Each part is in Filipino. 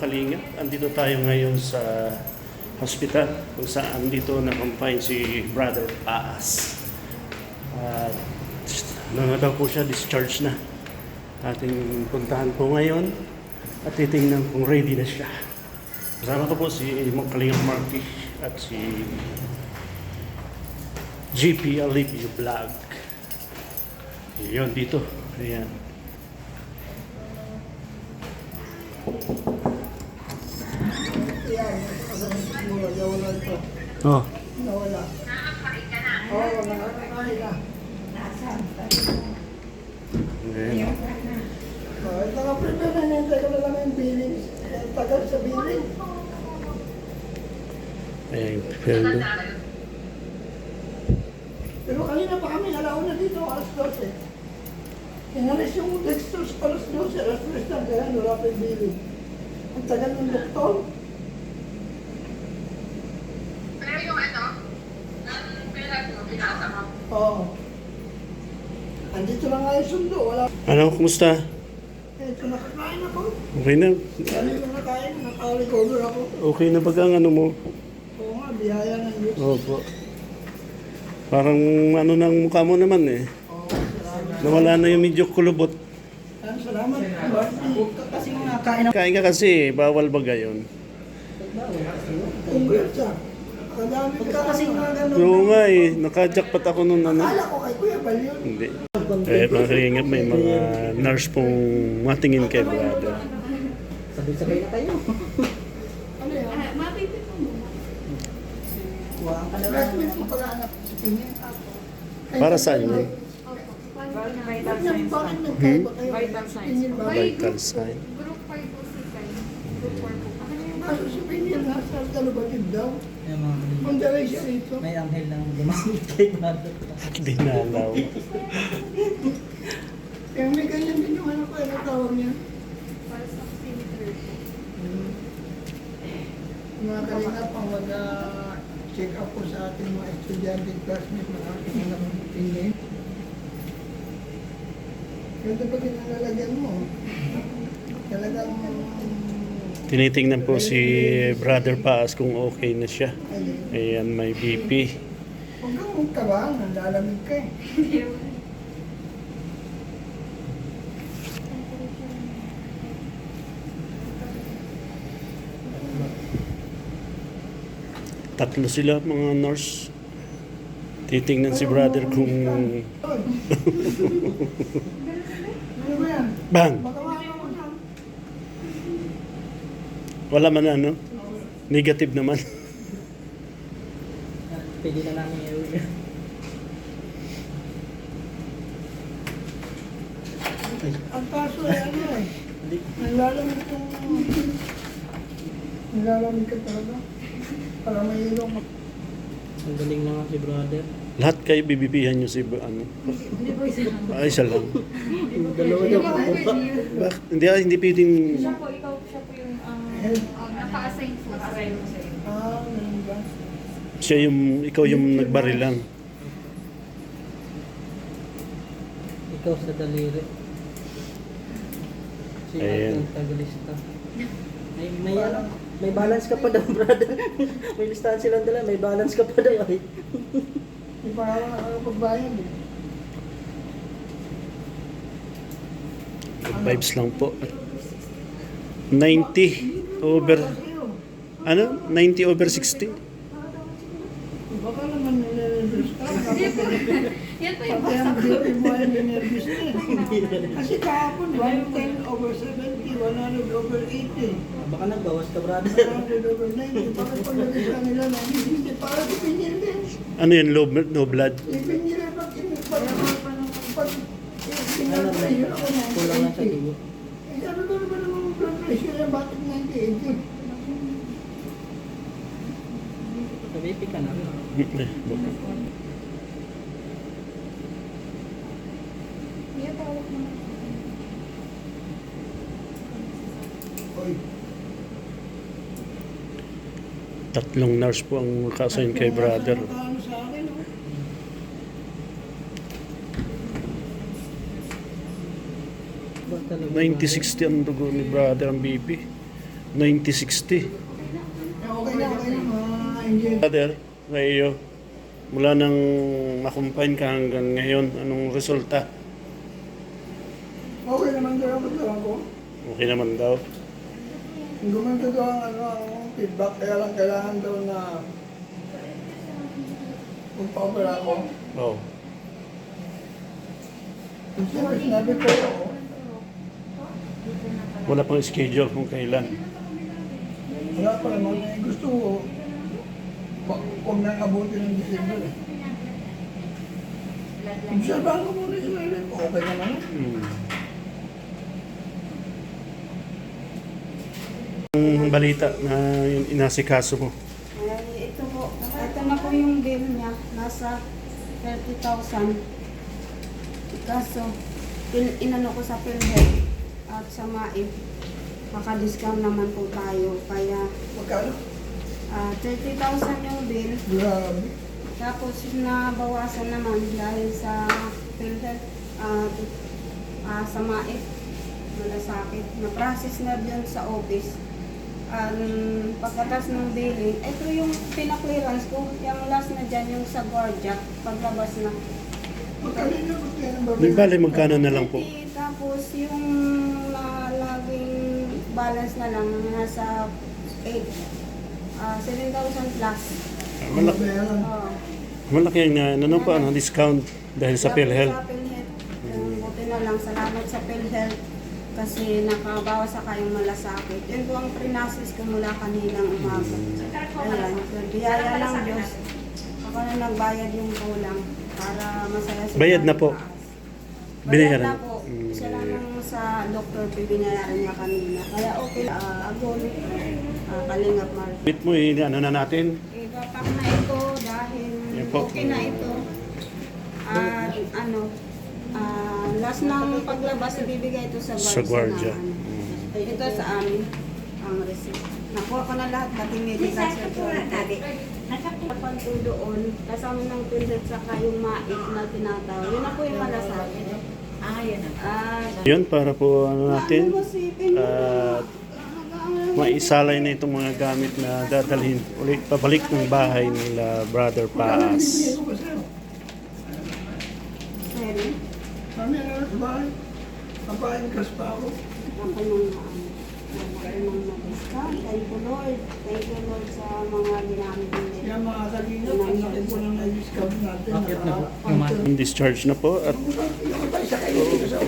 Kalingap, andito tayo ngayon sa hospital kung saan dito na-confine si Brother Paas. At na daw po siya, discharge na. Ating puntahan po ngayon at titingnan kung ready na siya. Kasama ko po si Kalingap Marky at si GP Alipio Vlog. Yun dito, ayan. Oh. Nawala. Oo, nakakain na. Okay. Ito nga prepare na nintay ko na lang yung billing. Tagal sa billing. Ayan, pero Pero kanina pa kami, alauna dito, alas 12. Inalis yung dextrose, alas 12, alas 3 lang, kaya wala pa yung billing. Ang tagal ng doktor. Pero yung ano, ang pera mo, pinasa mo. Oo. Andito na nga yung sundo, wala. ano, kumusta? Ito, nakakain ako. Okay na? Kanina nakain, naka-recover ako. Okay na ba ang ano mo? Oo nga, biyaya ng Diyos. Opo. Parang ano na ang mukha mo naman eh. Oo, salamat. Nawala na yung medyo kulubot. Salamat. Kasi nakain ako. Kain ka kasi, bawal ba gayon? Kung siya. Kadami kasi mga ganun. Oo nga eh, naka-jackpot ako nun ano. Akala ko kay Kuya Bal yun. Hindi. Eh, mga kalingap, may mga nurse pong matingin kay brother. Sabay-sabay na kayo. Ano yan? Mapipit mo muna. Kuhaan ka na lang. Classmate ko pala anak si Pingin. Para saan yun? Bakit nagkaiba kayo? Vital signs. Pingin ba? Vital sign. Group 5 po si Kai. Group 4 po. Kaso si Pingin nasa Talubatid daw. Yung mga Mandalay siya rito. may anghel lang gumamit kay brother. Dinalaw. Kaya may ganyan din yung anak ko. Ano tawag niya? Pulse oximeter po. Mga kalina pang check up po sa ating mga estudyante classmate mga ating mga Pingin. Ganda pa din ang lalagyan mo. Talagang Tinitingnan po si Brother Paas kung okay na siya. ayun. Ayan, may BP. Huwag kang magtabang, nanlalamig ka eh. Tatlo sila mga nurse. Titingnan si brother kung Ano ba yan? bang, Baka mo na. wala man ano. Negative naman. Pwede na namin i-uwi. Ang kaso ay ano eh. Nanlalamig kang... Nanlalamig ka talaga. Para may ilong. Ang galing na nga si brother. Lahat kayo bibibihan nyo si ano. Hindi po isa. Ay, isa lang. Yung dalawa daw pupunta. Hindi pwedeng Siya po, siya po yung naka-assign po. Assign mo sa iyo. Ganun ba? siya yung, ikaw yung nagbari lang. Ikaw sa daliri. Si Ayan. ating tagalista. May balance ka pa daw, brother. May listahan silang dala, may balance ka pa daw. Ay. Hindi pa ako nakakapagbayad eh. Good vibes lang po. 90 over, ano? 90 over 60. Baka naman ninervous ka. Yan po yung Pati ang beauty mo ay ninervous na eh. Kasi kahapon, 110 over 70, 100 over 80. Baka nagbawas ka, brother. 100 over 90. Bakit pagdating sa nila 90? Para si Pinyel din. Ano yan? Low blood? Si Pinyel ay pag Ano na, kulang lang sa dugo. sabi ko naman naman blood pressure yan, bakit 90-80? Sabipi ka na. Yan, tawag mo na. Oy, Tatlong nurse po ang naka-assign kay brother. Ano sa akin, oh. Ba talaga? 90-60 ang dugo ni brother ang BP. 90-60. Okay na, engineer. Brother, Rayo, mula nang makumpine ka hanggang ngayon, anong resulta? Okay naman daw ang katawan ko. Okay naman daw. Gumanda daw ang feedback, kaya lang kailangan daw na magpa-opera ako. Oh. Siyempre, sinabi ko, Wala pang schedule kung kailan. wala pa naman, gusto ko, huwag nang abuti ng December eh. Obserbahan ko muna yung sarili ko, okay naman. Hmm. Ang balita na yung inasikaso mo. Ay, ito po. Ito na po yung bill niya. Nasa 30,000. Kaso, inano ko sa PhilHealth at sa MAIP. Maka-discount naman po tayo. Kaya, Magkano? 30,000 yung bill. Grabe. Tapos, nabawasan naman dahil sa PhilHealth sa MAIP. Malasakit. Na-process na dyan sa office. Pagkatas ng billing, ito yung pinaklearance ko, yung last na dyan, yung sa Guardia, paglabas na. Magkano yung kaya ng Di bale, magkano na lang po? 30, tapos yung laging balance na lang, nasa 7,000 plus. Malaki, Oh. malaki ang ano pa, ano, discount dahil sa PhilHealth. Sa PhilHealth. Buti na lang, salamat sa PhilHealth. Kasi nakabawas sa kayong malasakit. Yun po ang prinasis ko mula kaninang umaga. Ayan, so biyaya ng Diyos. Ako na nagbayad yung kulang para masaya sila. Bayad na po. Bayad Binayaran na na. po. Isa lang sa doktor binayaran niya kanina. Kaya okay, agol, kalingap mar. Bit mo, ano na natin? Ipapak na ito dahil Yan po. okay na ito. At last ng paglabas, ibibigay ito sa Sa Guardia. Ito sa amin, ang receipt. Nakuha ko na lahat, pati medical certificate. Kapag po doon, kasama ng PhilHealth saka yung MAIP na tinatawag. Yun na po yung malasakit. Yun, para po ano natin, At maisalay na itong mga gamit na dadalhin ulit pabalik ng bahay nila Brother Paas. Hindi ko ba sa'yo? Kami na sa bahay. Kapain kas pa ako. Thank you Lord. Thank you Lord sa mga ginamit nila. Kaya mga kalingap, ang laki po ng na-discount natin. Discharge na po at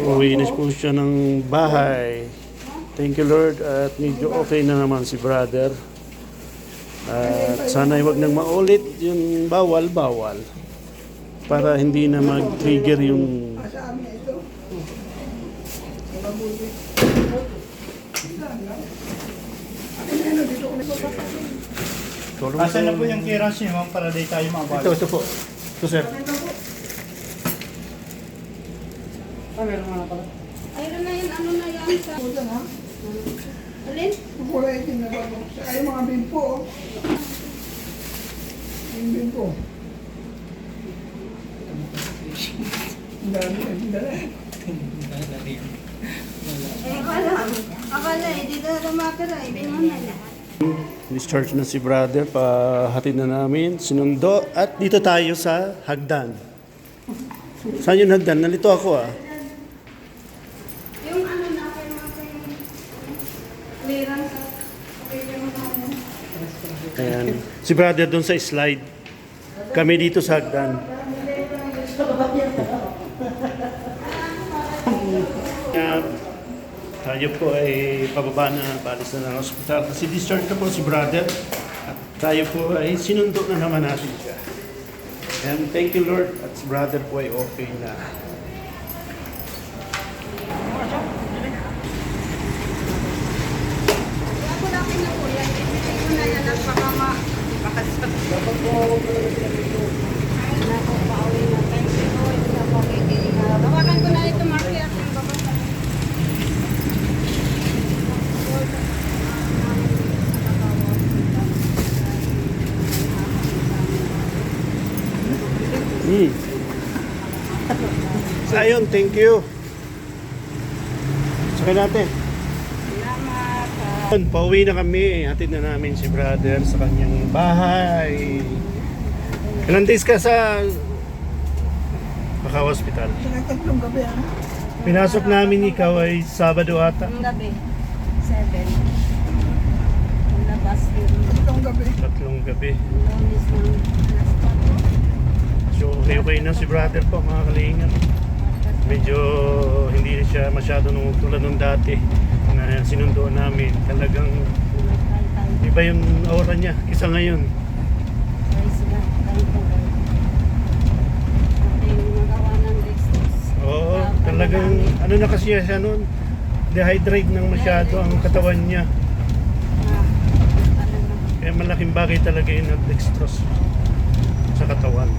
uwi na po siya ng bahay. Thank you Lord at medyo okay na naman si Brother. At sana wag nang maulit yung bawal-bawal para hindi na mag-trigger yung Sa amin ito. Mabuti. Dito ko tulong. Asan na po yung clearance niyo, ma'am, para di tayo mabalik? Ito po. Ito sir. Ayun na yun, ano na yan sa... Puta na. Alin? Kulay itim na ba? Saka yung mga bimpo. Oh. Yung bimpo. Ang dami. Ang dami. Akala, hindi na lumakara, ibinuna na. Discharge na si Brother, pahatid na namin, sinundo at dito tayo sa hagdan. Saan yung hagdan? Nalito ako ah. Yung ano na, kaya mga clearance. Okay, yung ano. Ayan. Si Brother doon sa slide. Kami dito sa hagdan. Tayo po ay pababa na, paalis na ng hospital. Kasi discharge na po si Brother. At tayo po ay sinundo na naman natin siya. And thank you Lord at si Brother po ay okay na. Ako natin na po yan. Ibigay ko na yan at baka dapat po ako pauwi na. Thank you Lord sa pakikinig. Bawakan ko na ito, Marky, at yung babasa. Ayun, thank you. Sakay natin. Salamat. Pauwi na kami. Hatid na namin si brother sa kanyang bahay. Ilang days ka sa Macau Hospital? Tatlong gabi, ano? Pinasok namin ikaw ay Sabado ata. Ang gabi, 7. Ang labas yun. Tatlong gabi. Tatlong gabi. Lunes ng alas 4. So okay na si brother po mga kalingan. Medyo hindi siya masyado nung tulad nung dati na sinundo namin. Talagang iba yung aura niya kisa ngayon. Oo, talagang ano na kasi siya noon. Dehydrate ng masyado ang katawan niya. Kaya malaking bagay talaga yung dextrose sa katawan.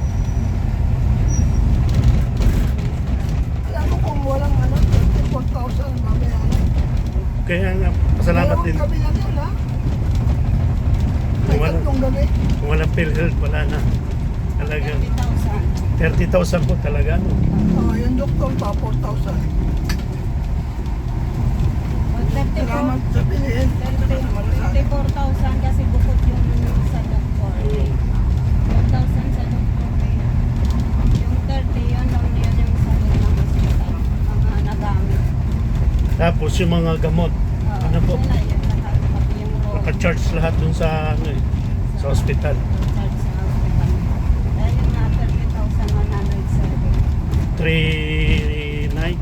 Alam mo kung walang ano, 24,000 mamaya. Kaya nga, pasalamat din. Dalawang gabi lang yun, ha? May Wala. tatlong gabi. Kung walang PhilHealth, wala na. Talagang 30,000. 30,000 po talaga. No? Yung doktor pa, 4,000. Salamat sa piliin. 34,000 kasi bukod yung sa doktor. 4,000 sa doktor. Yung 30 yun lang yun yung sa ng hospital. Mga nagamit. Tapos yung mga gamot, ano po, Wala yun lahat. Pati yung roll. naka-charge lahat dun sa, ano, eh, sa hospital. Charge sa hospital. Dahil yung nga 30,107. 3 night,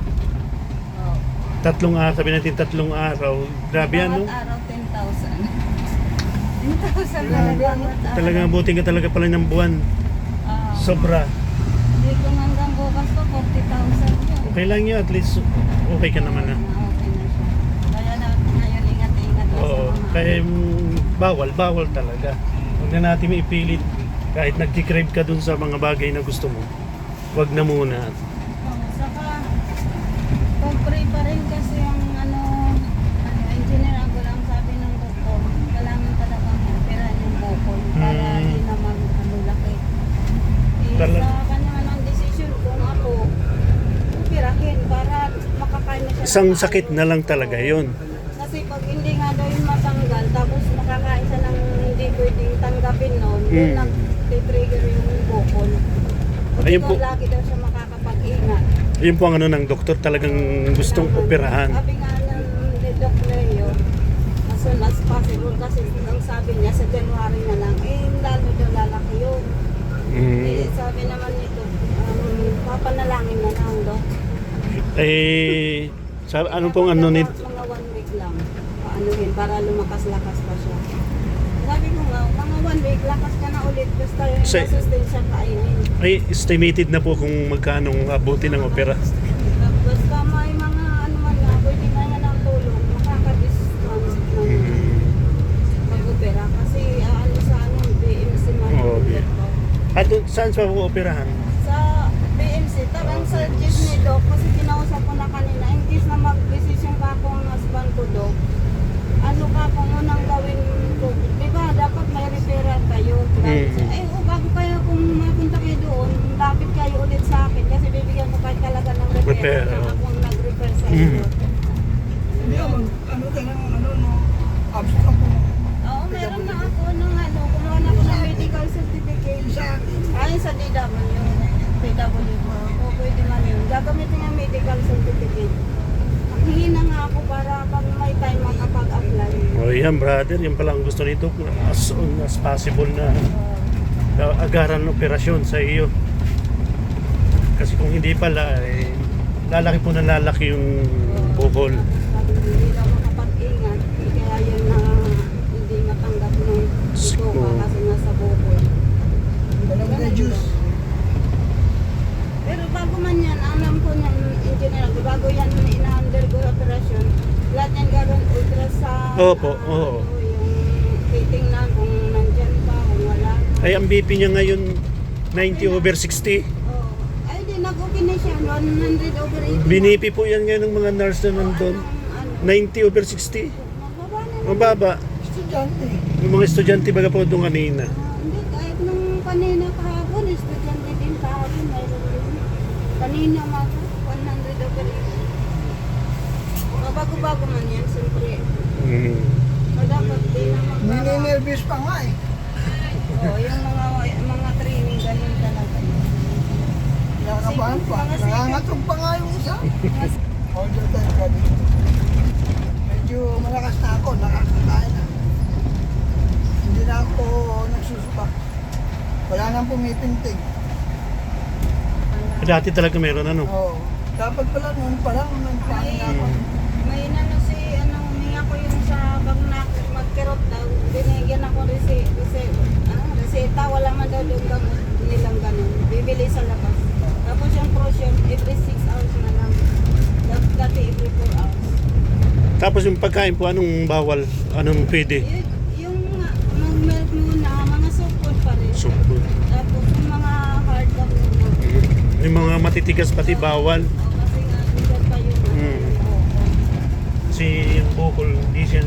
Oh. tatlong araw, sabi natin tatlong araw. Grabe ano? Bawat araw 10,000. 10,000 talaga. bawat araw. Talagang buti ka talaga pala ng buwan. Ah. Sobra. Hindi kung hanggang bukas pa 40,000 yun. Okay lang yun, at least okay ka naman na. Okay na siya. Kaya na ngayon ingat-ingat lang Oo, sa mga... kaya bawal talaga. Huwag na natin ipilit. Kahit nagkikrave ka dun sa mga bagay na gusto mo, huwag na muna. Oo, saka kung free pa rin kasi ang engineer ang lang sabi ng doktor, kailangan talagang operahan yung bukol para hindi naman laki. Talag- Sa kanya ang decision kung ako operahin para makakain na siya. Isang ng sakit na lang talaga yon. Kasi pag hindi nga daw yun matanggal, tapos makakain siya ng hindi pwedeng tanggapin noon, yun nag-trigger yung bukol. Ayun po. Kung lagi daw siya makakapag-ingat. Yun po ang ano ng doktor, talagang gustong operahan. Sabi nga ni Doc Leo, as soon as possible kasi ang sabi niya sa January na lang, lalo daw lalaki yun. Sabi naman nito, papanalangin na lang, Doc. Ano pong ano ni... Mga 1 week lang, paanuhin, para lumakas-lakas pa siya. Sabi ko nga, mga 1 week, lakas ka na ulit, basta yung sustain siya kainin. Ay, estimated na po kung magkano abuti ng opera. Basta may mga ano man na, pwede na yan ang tulong, makaka-discount mag-opera. Kasi sa BMC man. Oo, At saan pa po operahan? Sa BMC, tarang sa jeep ni Doc, kasi kinausap ko na kanina, in case na mag-decision ka akong husband ko, Doc, ano ka kung unang gawin ko, di ba dapat may referral kayo. Bago kayo kung mapunta kayo doon, lapit kayo ulit sa akin kasi bibigyan ko kahit talaga ng referral na akong nag-refer sa inyo. Hindi naman, ano talagang, no, abstract mo. Oo, meron na ako ng kumuha na ako ng medical certificate. Sa akin, Ayun sa PW ko. O pwede man yun. Gagamitin yung medical certificate. Hingi na nga ako para pag may time makapag-apply. O yan brother, yan pala ang gusto nito. As soon as possible na agaran operasyon sa iyo. Kasi kung hindi pala, lalaki po na lalaki yung bukol. Sabi hindi daw makapag-ingat. Kaya yun na hindi matanggap ng ito kasi nasa bukol. walang na juice. Pero bago man yan, alam ko ng engineer, bago yan ina-undergo operasyon, lahat yan gagawin ultrasound. Opo, oo. Yung titingnan kung nandyan pa, kung wala. Ay, ang BP niya ngayon 90/60. Oh. Ay, di, nag-okay na siya, 100/80. Binipi po yan ngayon ng mga nurse na nandun. 90/60. Mababa na. Mababa. Estudyante. Yung mga estudyante baga po doon kanina. Hindi, kahit nung kanina kahapon, estudyante din kahapon, mayroon din. Kanina mga 100/80. Bago-bago man yan, siyempre. dapat di na Nininervous pa nga eh. Oo, yung mga training, ganun talaga. Nakakabahan pa. Nangangatog pa nga yung isa. All the time ka dito. Medyo malakas na ako, nakakakain na. Hindi na ako nagsusuka. Wala nang pumipintig. Dati talaga meron ano. Oo. Dapat pala noon pa lang, nagpahinga ako. May inano si, huminga ko yung sa bang magkerot daw, binigyan ako reseta, wala man daw doon gamot nilang ganun. Bibili sa labas. Tapos yung prosyon, every 6 hours na lang. Dati every 4 hours. Tapos yung pagkain po, anong bawal? Anong pwede? Yung mag-milk muna, mga soup food pa rin. So, Tapos yung mga hard ka muna. yung mga matitigas pati bawal. Kasi nga, bigat pa yung Mm. Kasi yung bukol, hindi siya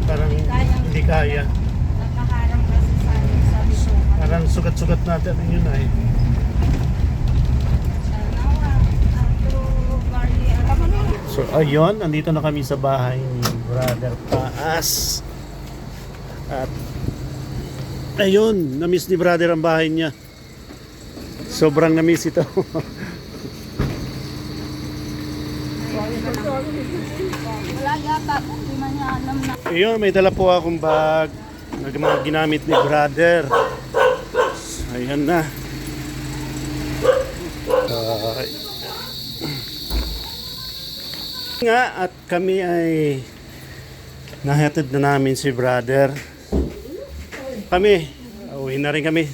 parang hindi kaya. nakaharang kasi sa bisukan. Parang sugat-sugat natin yun ay. So ayun, andito na kami sa bahay ni Brother Paas. At ayun, na-miss ni Brother ang bahay niya. Sobrang na-miss ito. Wala yata, hindi man niya alam na. Ayun, may dala po akong bag na mga ginamit ni Brother. Ayan na. Nga at kami ay nahatid na namin si Brother. Kami, uwi na rin kami.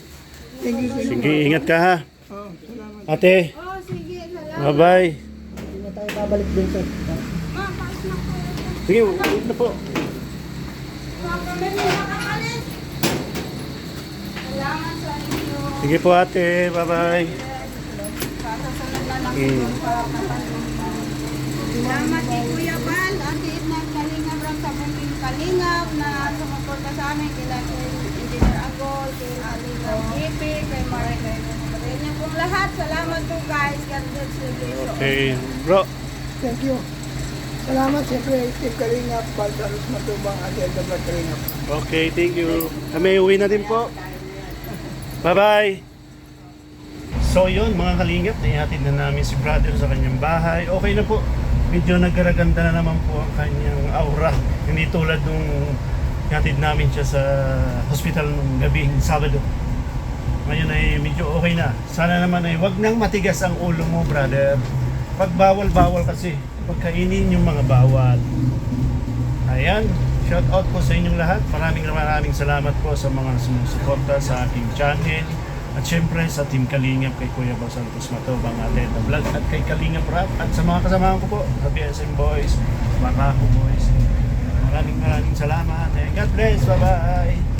Thank you. Sige, ingat ka ha. Oh, salamat. Ate, Oh, sige, salamat. bye-bye. Hindi na tayo babalik dun sa... Ma, paas na po. Sige, uwi na po. Ma, kami rin nakakalit. Salamat sa inyo. Sige po ate, bye-bye. Kasasunod na lang Mm. ito para kapatid. Salamat kay Kuya Bal, Ate Edna Kalingap, Ram sa buong Kalingap na sumuporta sa amin, kila kay Engineer Agol, kay Kalingap GP, kay Maray, kay Maray kung lahat. Salamat po guys. God bless you. Okay, bro. Thank you. Salamat siyempre, Steve Kalingap, Balsaros Matubang, at Edna Kalingap. Okay, thank you. Kami uwi na din po. Bye-bye. So yun, mga kalingap, naihatid na namin si Brother sa kanyang bahay. Okay na po. Medyo nagkaraganda na naman po ang kanyang aura. Hindi tulad nung hatid namin siya sa hospital nung gabing Sabado. Ngayon ay medyo okay na. Sana naman ay wag nang matigas ang ulo mo, Brother. Pag bawal kasi. Pagkainin yung mga bawal. Ayan. Shout out po sa inyong lahat. Maraming salamat po sa mga sumusuporta sa aking channel. At syempre sa Team Kalingap kay Kuya Bao Santos Matubang, Aleta Vlog at kay Kalingap Rap at sa mga kasamahan ko po, sa BSM Boys, Marako Boys. Maraming salamat. God bless. Bye-bye.